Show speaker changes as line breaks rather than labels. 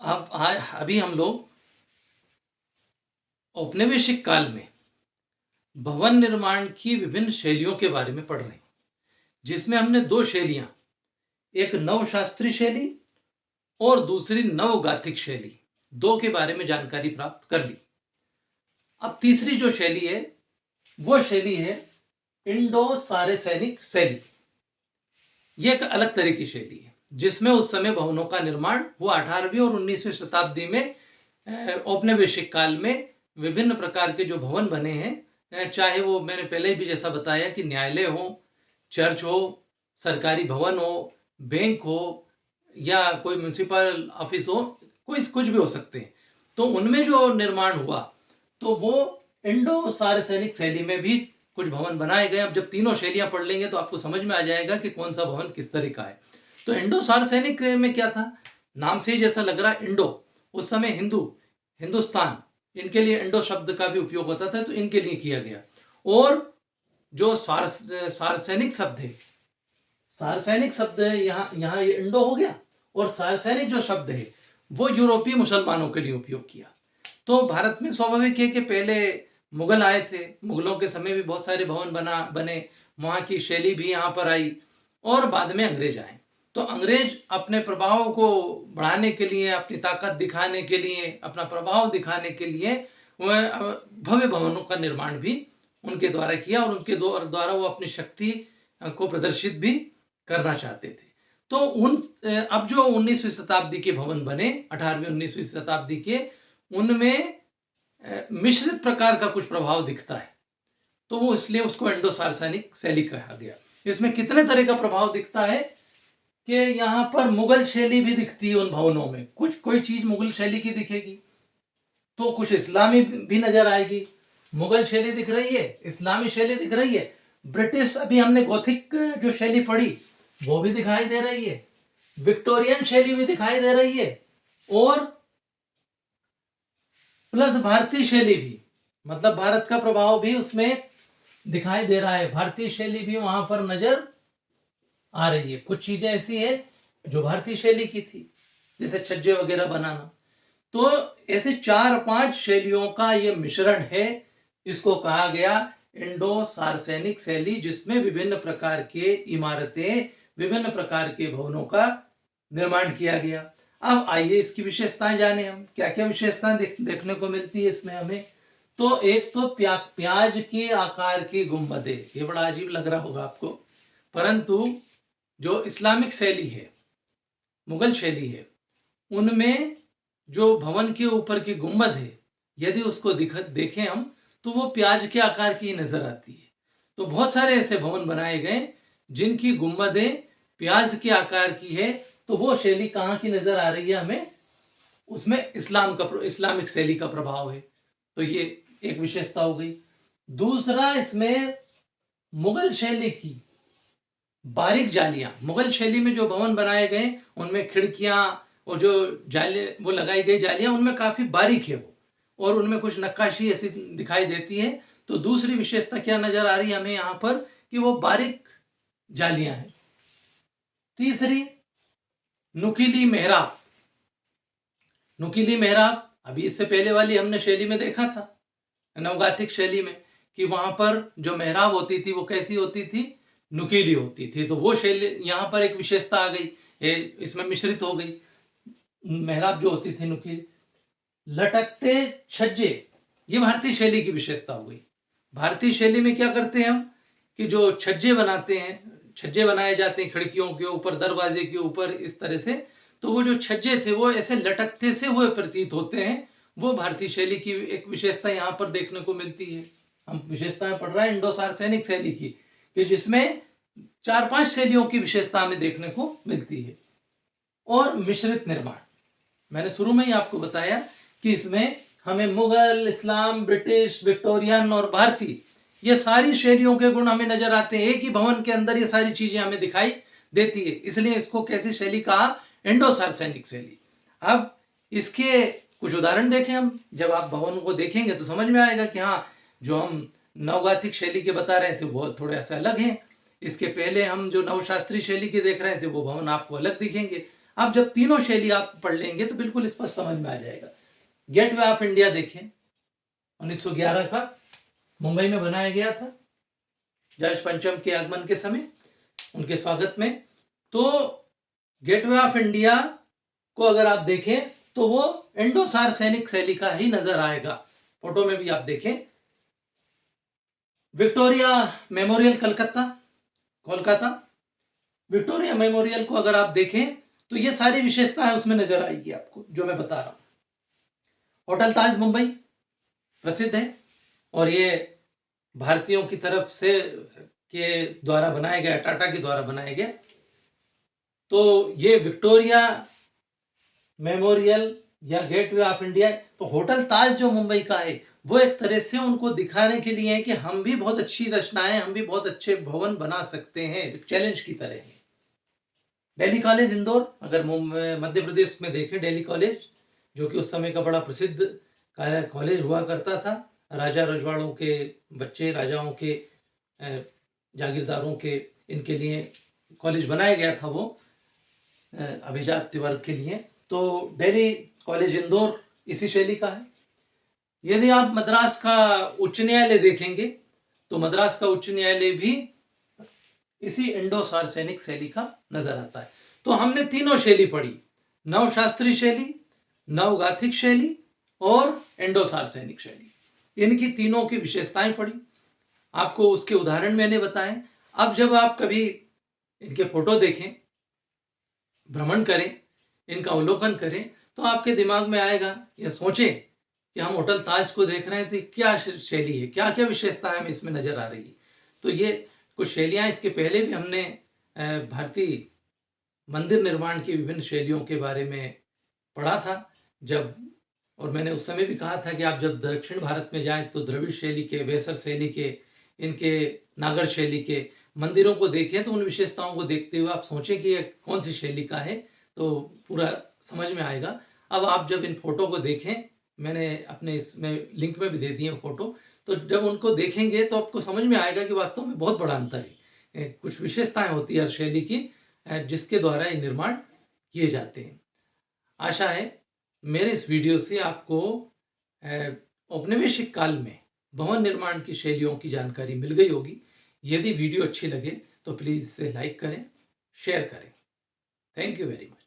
अब अभी हम लोग औपनिवेशिक काल में भवन निर्माण की विभिन्न शैलियों के बारे में पढ़ रहे हैं, जिसमें हमने 2 शैलियाँ, एक नवशास्त्रीय शैली और दूसरी नवगाथिक शैली, 2 के बारे में जानकारी प्राप्त कर ली। अब तीसरी जो शैली है, वो शैली है इंडो-सारेसेनिक शैली। ये एक अलग तरह की शैली है, जिसमें उस समय भवनों का निर्माण हुआ 18वीं और 19वीं शताब्दी में औपनिवेशिक काल में विभिन्न प्रकार के जो भवन बने हैं, चाहे वो मैंने पहले भी जैसा बताया कि न्यायालय हो, चर्च हो, सरकारी भवन हो, बैंक हो या कोई म्युनिसिपल ऑफिस हो, कोई कुछ भी हो सकते हैं। तो उनमें जो निर्माण हुआ, तो वो इंडो सार्वजनिक शैली में भी कुछ भवन बनाए गए। अब जब तीनों शैलियां पढ़ लेंगे तो आपको समझ में आ जाएगा कि कौन सा भवन किस तरह का है। तो इंडो सार्वजनिक में क्या था, नाम से ही जैसा लग रहा है इंडो, उस समय हिंदुस्तान, इनके लिए इंडो शब्द का भी उपयोग होता था, तो इनके लिए किया गया। और जो सार्वजनिक शब्द है, सार्वजनिक शब्द है, यहाँ ये इंडो हो गया, और सार्वजनिक जो शब्द है वो यूरोपीय मुसलमानों के लिए उपयोग किया। तो भारत में स्वाभाविक है कि पहले मुगल आए थे, मुगलों के समय भी बहुत सारे भवन बने, वहाँ की शैली भी यहाँ पर आई, और बाद में अंग्रेज आए। तो अंग्रेज अपने प्रभाव को बढ़ाने के लिए, अपनी ताकत दिखाने के लिए, अपना प्रभाव दिखाने के लिए वह भव्य भवनों का निर्माण भी उनके द्वारा किया, और उनके द्वारा वो अपनी शक्ति को प्रदर्शित भी करना चाहते थे। तो अब जो 19वीं शताब्दी के भवन बने, 18वीं 19वीं शताब्दी के, उनमें मिश्रित प्रकार का कुछ प्रभाव दिखता है, तो वो इसलिए उसको इंडो सार्वजनिक शैली कहा गया। इसमें कितने तरह का प्रभाव दिखता है कि यहाँ पर मुगल शैली भी दिखती है उन भवनों में, कुछ कोई चीज मुगल शैली की दिखेगी, तो कुछ इस्लामी भी नजर आएगी। मुगल शैली दिख रही है, इस्लामी शैली दिख रही है, ब्रिटिश, अभी हमने गोथिक जो शैली पढ़ी वो भी दिखाई दे रही है, विक्टोरियन शैली भी दिखाई दे रही है, और प्लस भारतीय शैली भी, मतलब भारत का प्रभाव भी उसमें दिखाई दे रहा है, भारतीय शैली भी वहां पर नजर आ रही है। कुछ चीजें ऐसी है जो भारतीय शैली की थी, जैसे छज्जे वगैरह बनाना। तो ऐसे 4-5 शैलियों का ये मिश्रण है, इसको कहा गया इंडो सार्वजनिक शैली, जिसमें विभिन्न प्रकार के इमारतें, विभिन्न प्रकार के भवनों का निर्माण किया गया। अब आइए इसकी विशेषताएं जाने, हम क्या क्या विशेषताएं देखने को मिलती है इसमें हमें। तो एक तो प्याज के आकार की गुंबदें, ये बड़ा अजीब लग रहा होगा आपको, परंतु जो इस्लामिक शैली है, मुगल शैली है, उनमें जो भवन के ऊपर की गुंबद है, यदि उसको देखें हम, तो वो प्याज के आकार की नजर आती है। तो बहुत सारे ऐसे भवन बनाए गए जिनकी गुंबदें प्याज के आकार की है, तो वो शैली कहाँ की नजर आ रही है हमें, उसमें इस्लामिक शैली का प्रभाव है। तो ये एक विशेषता हो गई। दूसरा, इसमें मुगल शैली की बारीक जालियां, मुगल शैली में जो भवन बनाए गए उनमें खिड़कियां और जो जाली वो लगाई गई जालियां, उनमें काफी बारीक है वो, और उनमें कुछ नक्काशी ऐसी दिखाई देती है। तो दूसरी विशेषता क्या नजर आ रही है हमें यहाँ पर, कि वो बारीक जालियां हैं। तीसरी, नुकीली मेहराब। नुकीली मेहराब अभी इससे पहले वाली हमने शैली में देखा था, नवगाथिक शैली में, कि वहां पर जो मेहराब होती थी वो कैसी होती थी, नुकीली होती थी। तो वो शैली यहाँ पर एक विशेषता आ गई, इसमें मिश्रित हो गई, मेहराब जो होती थी नुकीली। लटकते छज्जे, ये भारतीय शैली की विशेषता हो गई। भारतीय शैली में क्या करते हैं हम, कि जो छज्जे बनाते हैं, छज्जे बनाए जाते हैं खिड़कियों के ऊपर, दरवाजे के ऊपर, इस तरह से, तो वो जो छज्जे थे वो ऐसे लटकते से हुए प्रतीत होते हैं। वो भारतीय शैली की एक विशेषता यहाँ पर देखने को मिलती है। हम विशेषताएं पढ़ रहे हैं इंडो सार्वजनिक शैली की, कि जिसमें 4-5 शैलियों की विशेषता हमें देखने को मिलती है। और मिश्रित निर्माण, मैंने शुरू में ही आपको बताया कि इसमें हमें मुगल, इस्लाम, ब्रिटिश, विक्टोरियन और भारतीय, ये सारी शैलियों के गुण हमें नजर आते हैं। एक ही भवन के अंदर ये सारी चीजें हमें दिखाई देती है, इसलिए इसको कैसी शैली कहा, इंडो सार्वजनिक शैली। अब इसके कुछ उदाहरण देखें हम, जब आप भवन को देखेंगे तो समझ में आएगा कि हाँ, जो हम नवगाथिक शैली के बता रहे थे वो थोड़े ऐसे अलग हैं, इसके पहले हम जो नवशास्त्रीय शैली के देख रहे थे वो भवन आपको अलग दिखेंगे। आप जब तीनों शैली आप पढ़ लेंगे तो बिल्कुल स्पष्ट समझ में आ जाएगा। गेटवे ऑफ इंडिया देखें, 1911 का मुंबई में बनाया गया था जॉर्ज पंचम के आगमन के समय, उनके स्वागत में। तो गेटवे ऑफ इंडिया को अगर आप देखें तो वो इंडो-सार सैनिक शैली का ही नजर आएगा। फोटो में भी आप देखें। Victoria memorial Kolkata, Victoria memorial को अगर आप देखें तो ये सारी विशेषताएं उसमें नजर आएगी आपको जो मैं बता रहा हूं। होटल ताज मुंबई प्रसिद्ध है और ये भारतीयों की तरफ से के द्वारा बनाया गया, टाटा के द्वारा बनाया गया। तो ये विक्टोरिया मेमोरियल या गेटवे ऑफ इंडिया, तो होटल ताज जो मुंबई का है वो एक तरह से उनको दिखाने के लिए है कि हम भी बहुत अच्छी रचनाएं, हम भी बहुत अच्छे भवन बना सकते हैं, चैलेंज की तरह है। दिल्ली कॉलेज इंदौर, अगर मध्य प्रदेश में देखें, दिल्ली कॉलेज जो कि उस समय का बड़ा प्रसिद्ध कॉलेज हुआ करता था। राजा रजवाड़ों के बच्चे, राजाओं के, जागीरदारों के, इनके लिए कॉलेज बनाया गया था वो अभिजात वर्ग के लिए। तो दिल्ली कॉलेज इंदौर इसी शैली का है। यदि आप मद्रास का उच्च न्यायालय देखेंगे तो मद्रास का उच्च न्यायालय भी इसी इंडो-सार सैनिक शैली का नजर आता है। तो हमने तीनों शैली पढ़ी, नवशास्त्रीय शैली, नवगाथिक शैली और इंडो-सार सैनिक शैली। इनकी तीनों की विशेषताएं पढ़ी, आपको उसके उदाहरण मैंने बताए। अब जब आप कभी इनके फोटो देखें, भ्रमण करें, इनका अवलोकन करें, तो आपके दिमाग में आएगा, या सोचें कि हम होटल ताज को देख रहे हैं तो क्या शैली है, क्या क्या विशेषताएं हमें इसमें नजर आ रही है। तो ये कुछ शैलियां, इसके पहले भी हमने भारतीय मंदिर निर्माण की विभिन्न शैलियों के बारे में पढ़ा था जब, और मैंने उस समय भी कहा था कि आप जब दक्षिण भारत में जाएं तो द्रविड़ शैली के, वेसर शैली के, इनके नागर शैली के मंदिरों को देखें तो उन विशेषताओं को देखते हुए आप सोचें कि ये कौन सी शैली का है, तो पूरा समझ में आएगा। अब आप जब इन फोटो को देखें, मैंने अपने इसमें लिंक में भी दे दिए फोटो, तो जब उनको देखेंगे तो आपको समझ में आएगा कि वास्तव में बहुत बड़ा अंतर है। कुछ विशेषताएं होती है हर शैली की जिसके द्वारा ये निर्माण किए जाते हैं। आशा है मेरे इस वीडियो से आपको औपनिवेशिक काल में भवन निर्माण की शैलियों की जानकारी मिल गई होगी। यदि वीडियो अच्छी लगे तो प्लीज़ इसे लाइक करें, शेयर करें। Thank you very much.